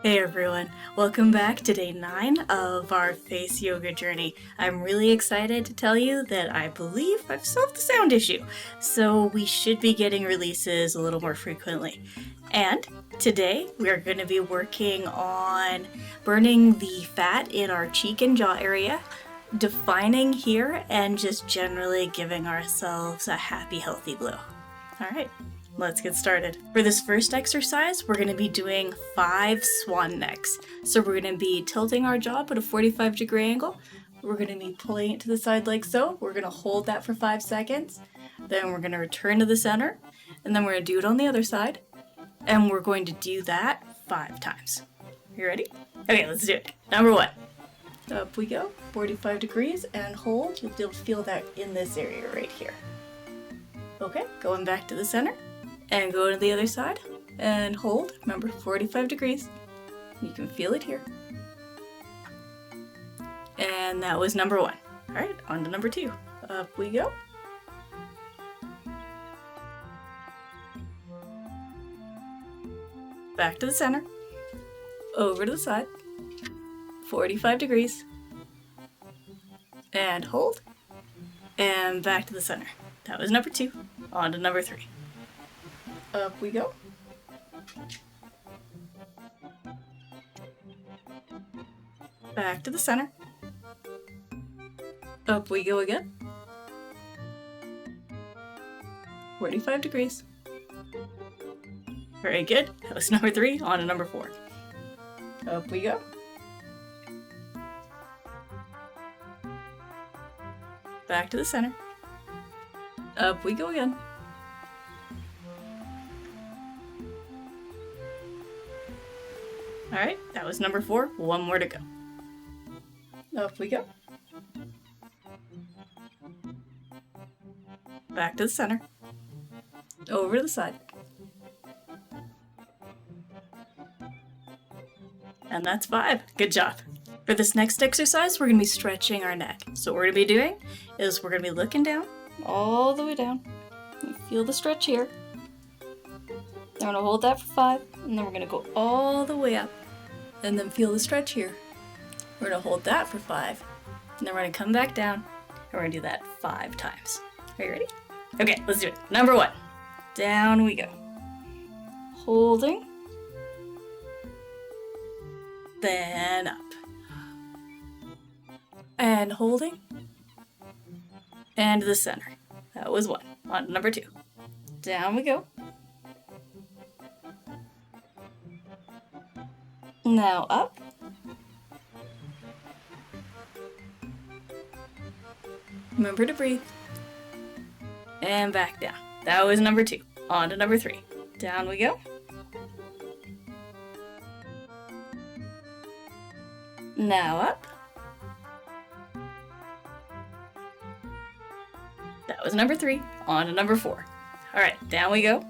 Hey everyone, welcome back to day 9 of our face yoga journey. I'm really excited to tell you that I believe I've solved the sound issue, so we should be getting releases a little more frequently. And today we are going to be working on burning the fat in our cheek and jaw area, defining here, and just generally giving ourselves a happy, healthy glow. Alright. Let's get started. For this first exercise, we're going to be doing 5 swan necks. So we're going to be tilting our jaw at a 45-degree angle. We're going to be pulling it to the side like so. We're going to hold that for 5 seconds. Then we're going to return to the center. And then we're going to do it on the other side. And we're going to do that 5 times. You ready? Okay, let's do it. Number 1. Up we go. 45 degrees and hold. You'll feel that in this area right here. Okay, going back to the center. And go to the other side and hold. Remember, 45 degrees. You can feel it here. And that was number 1. All right, on to number 2. Up we go. Back to the center. Over to the side. 45 degrees. And hold. And back to the center. That was number 2. On to number 3. Up we go. Back to the center. Up we go again. 45 degrees. Very good. That was number 3. On to number 4. Up we go. Back to the center. Up we go again. Alright, that was number 4. 1 more to go. Up we go. Back to the center. Over to the side. And that's 5. Good job. For this next exercise, we're going to be stretching our neck. So what we're going to be doing is we're going to be looking down, all the way down. You feel the stretch here. Then we're going to hold that for 5, and then we're going to go all the way up, and then feel the stretch here. We're going to hold that for 5, and then we're going to come back down, and we're going to do that 5 times. Are you ready? Okay, let's do it. Number 1. Down we go. Holding. Then up. And holding. And to the center. That was 1. On to number 2. Down we go. Now up. Remember to breathe. And back down. That was number 2. On to number 3. Down we go. Now up. That was number 3. On to number 4. All right, down we go.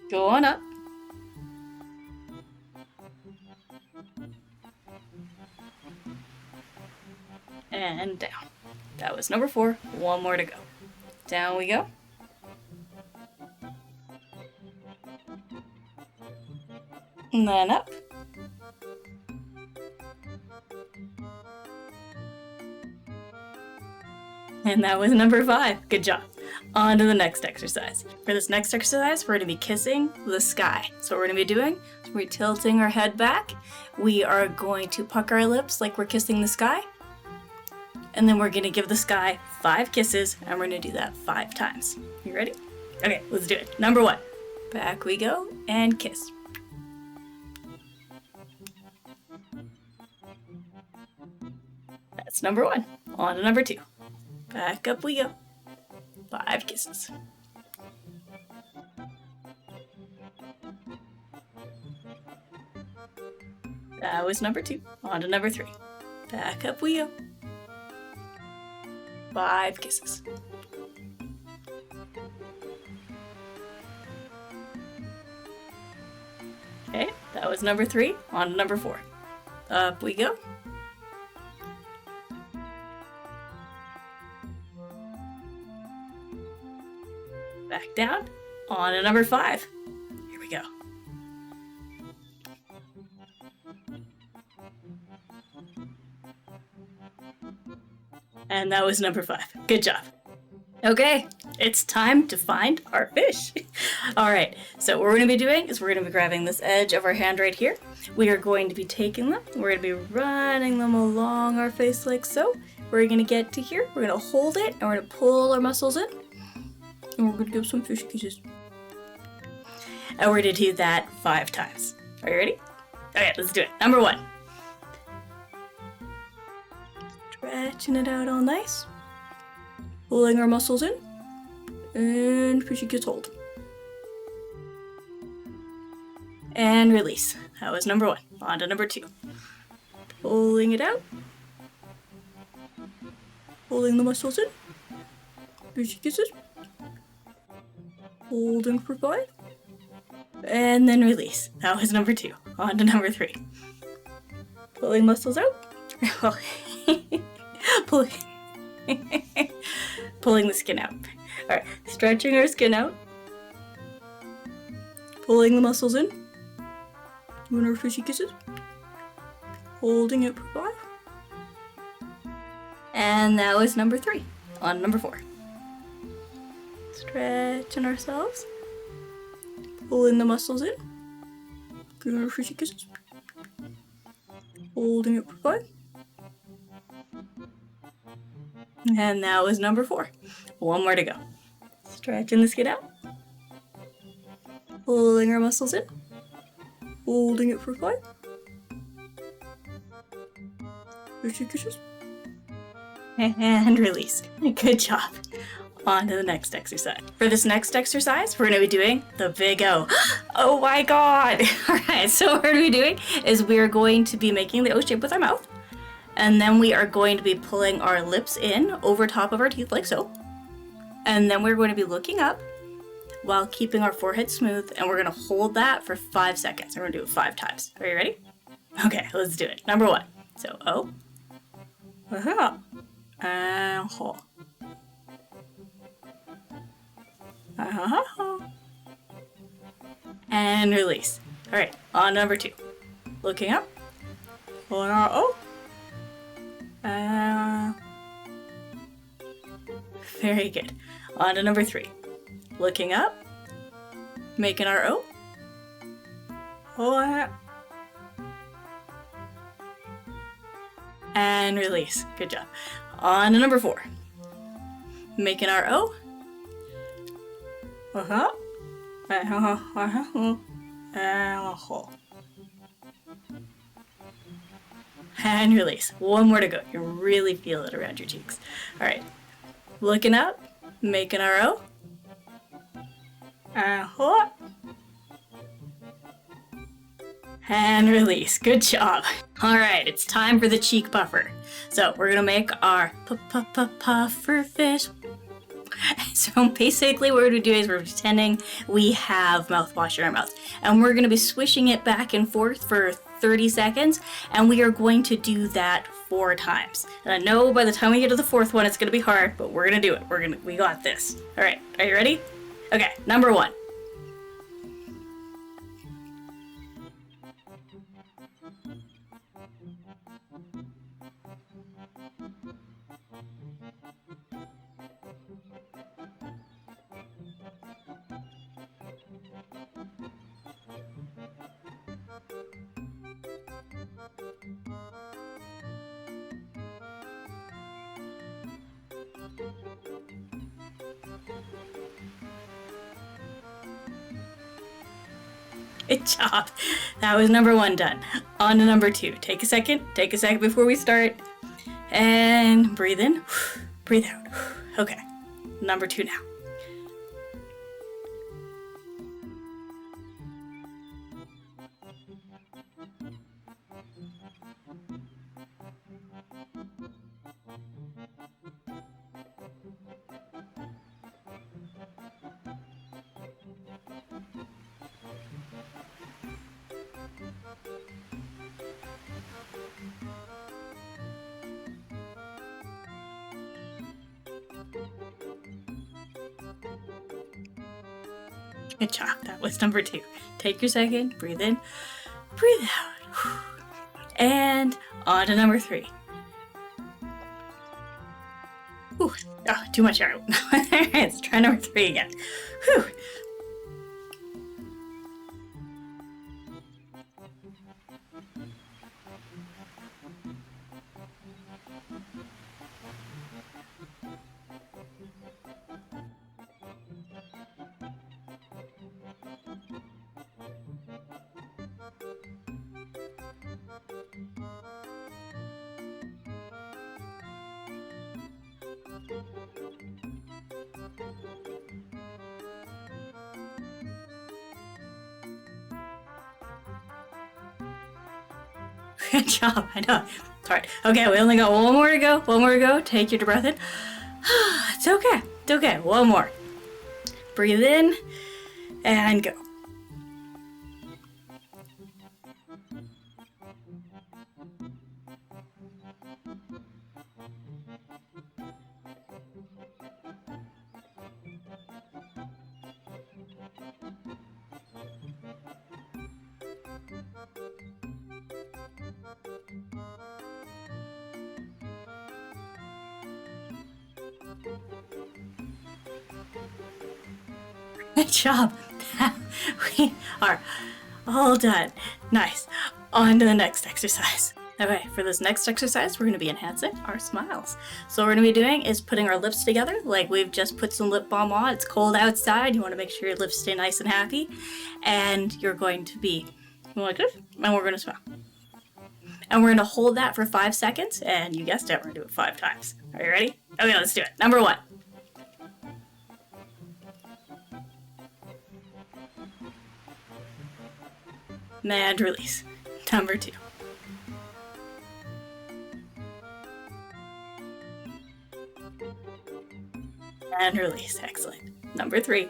Go on up. And down. That was number 4. 1 more to go. Down we go. And then up. And that was number 5. Good job. On to the next exercise. For this next exercise, we're going to be kissing the sky. So what we're going to be doing is we're tilting our head back. We are going to pucker our lips like we're kissing the sky. And then we're going to give the sky 5 kisses, and we're going to do that 5 times. You ready? Okay, let's do it. Number 1. Back we go, and kiss. That's number 1. On to number 2. Back up we go. 5 kisses. That was number 2. On to number 3. Back up we go. 5 kisses. Okay, that was number 3. On to number 4. Up we go. Back down. On to number 5. we go. And that was number 5. Good job. Okay, it's time to find our fish. All right, so what we're gonna be doing is we're gonna be grabbing this edge of our hand right here. We are going to be taking them, we're gonna be running them along our face like so. We're gonna get to here, we're gonna hold it, and we're gonna pull our muscles in. And we're gonna give some fish kisses. And we're gonna do that 5 times. Are you ready? Okay, let's do it. Number 1. Stretching it out all nice. Pulling our muscles in. And fishy gets hold. And release. That was number 1. On to number 2. Pulling it out. Pulling the muscles in. Fishy kisses. Holding for 5. And then release. That was number 2. On to number 3. Pulling muscles out. Pulling. Pulling the skin out. Alright, stretching our skin out. Pulling the muscles in. Doing our fishy kisses. Holding it for 5. And that was number 3. On number 4. Stretching ourselves. Pulling the muscles in. Doing our fishy kisses. Holding it for 5. And that was number 4. One more to go. Stretching the skin out. Pulling our muscles in. Holding it for 5. Fishy kisses. And release. Good job. On to the next exercise. For this next exercise, we're going to be doing the big O. Oh my god! Alright, so what we're going to be doing is we're going to be making the O shape with our mouth. And then we are going to be pulling our lips in over top of our teeth like so. And then we're going to be looking up while keeping our forehead smooth. And we're going to hold that for 5 seconds. We're going to do it 5 times. Are you ready? Okay, let's do it. Number 1. So O. And hold. And release. Alright, on number 2. Looking up. Pulling our O. Very good. On to number 3. Looking up. Making our O. And release. Good job. On to number 4. Making our O. And release. One more to go. You can really feel it around your cheeks. Alright. Looking up. Making our O. And release. Good job. Alright, it's time for the cheek puffer. So we're gonna make our puffer fish. So basically what we're going to do is we're pretending we have mouthwash in our mouth. And we're going to be swishing it back and forth for 30 seconds. And we are going to do that 4 times. And I know by the time we get to the 4th one, it's going to be hard, but we're going to do it. We got this. All right, are you ready? Okay, number 1. Good job. That was number 1 done. On to number 2. Take a second before we start. And breathe in, breathe out. Okay, number 2 now. Good job. That was number 2. Take your second, breathe in, breathe out. And on to number 3. Ooh, oh, too much air. Let's try number 3 again. Whew. Good job. I know. Alright. Okay, we only got one more to go. One more to go. Take your breath in. It's okay. It's okay. One more. Breathe in and go. Good job. We are all done. Nice. On to the next exercise. Okay, for this next exercise, we're going to be enhancing our smiles. So what we're going to be doing is putting our lips together like we've just put some lip balm on. It's cold outside. You want to make sure your lips stay nice and happy. And you're going to be like this, and we're going to smile. And we're going to hold that for 5 seconds, and you guessed it, we're going to do it 5 times. Are you ready? Okay, let's do it. Number 1. And release. Number 2. And release. Excellent. Number 3.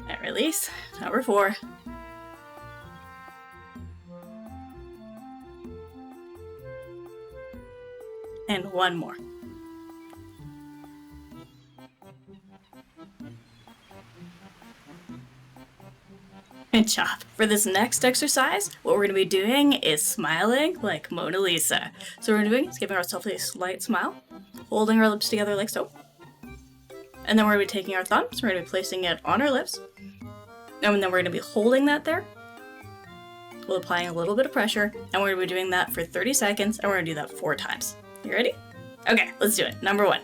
And release. Number 4. And one more. Good job. For this next exercise, what we're going to be doing is smiling like Mona Lisa. So what we're doing is giving ourselves a slight smile, holding our lips together like so. And then we're going to be taking our thumbs, we're going to be placing it on our lips. And then we're going to be holding that there, while applying a little bit of pressure. And we're going to be doing that for 30 seconds, and we're going to do that 4 times. You ready? Okay, let's do it. Number 1.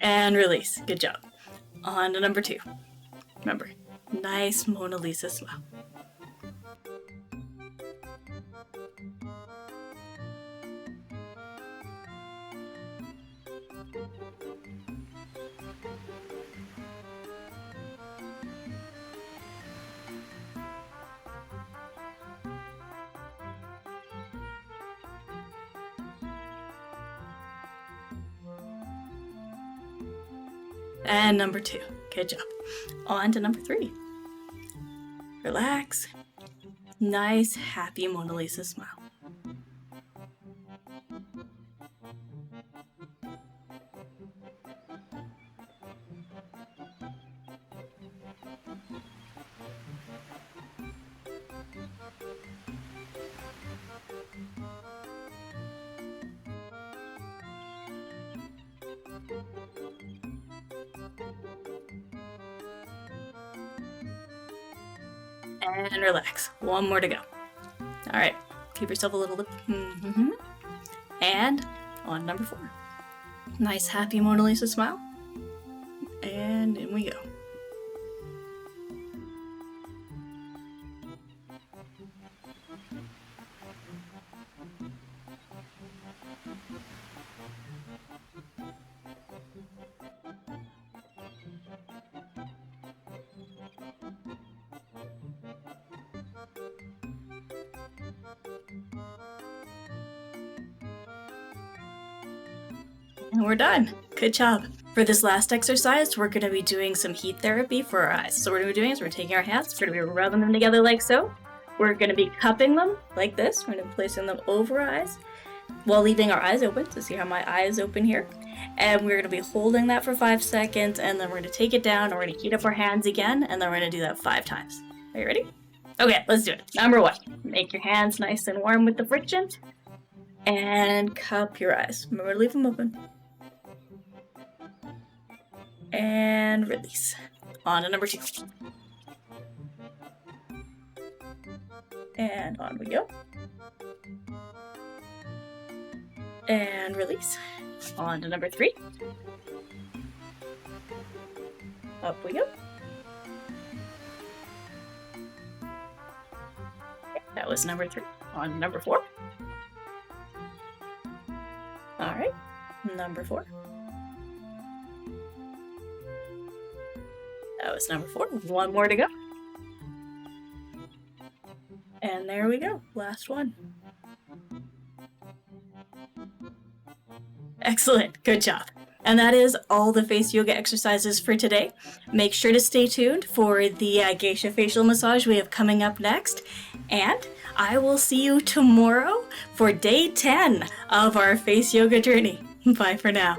And release. Good job. On to number 2. Remember, nice Mona Lisa smile. And number 2. Good job. On to number 3. Relax. Nice, happy Mona Lisa smile. And relax. One more to go. All right. Give yourself a little lip. And on number 4. Nice, happy Mona Lisa smile. And in we go. And we're done. Good job. For this last exercise, we're going to be doing some heat therapy for our eyes. So what we're going to be doing is we're taking our hands, we're going to be rubbing them together like so. We're going to be cupping them like this. We're going to be placing them over our eyes while leaving our eyes open. So see how my eye is open here? And we're going to be holding that for 5 seconds, and then we're going to take it down, and we're going to heat up our hands again, and then we're going to do that 5 times. Are you ready? Okay, let's do it. Number 1, make your hands nice and warm with the friction, and cup your eyes. Remember to leave them open. And release. On to number 2. And on we go. And release. On to number 3. Up we go. Okay, that was number 3. On to number 4. Alright, number 4. That was number 4. 1 more to go. And there we go. Last one. Excellent. Good job. And that is all the face yoga exercises for today. Make sure to stay tuned for the geisha facial massage we have coming up next. And I will see you tomorrow for day 10 of our face yoga journey. Bye for now.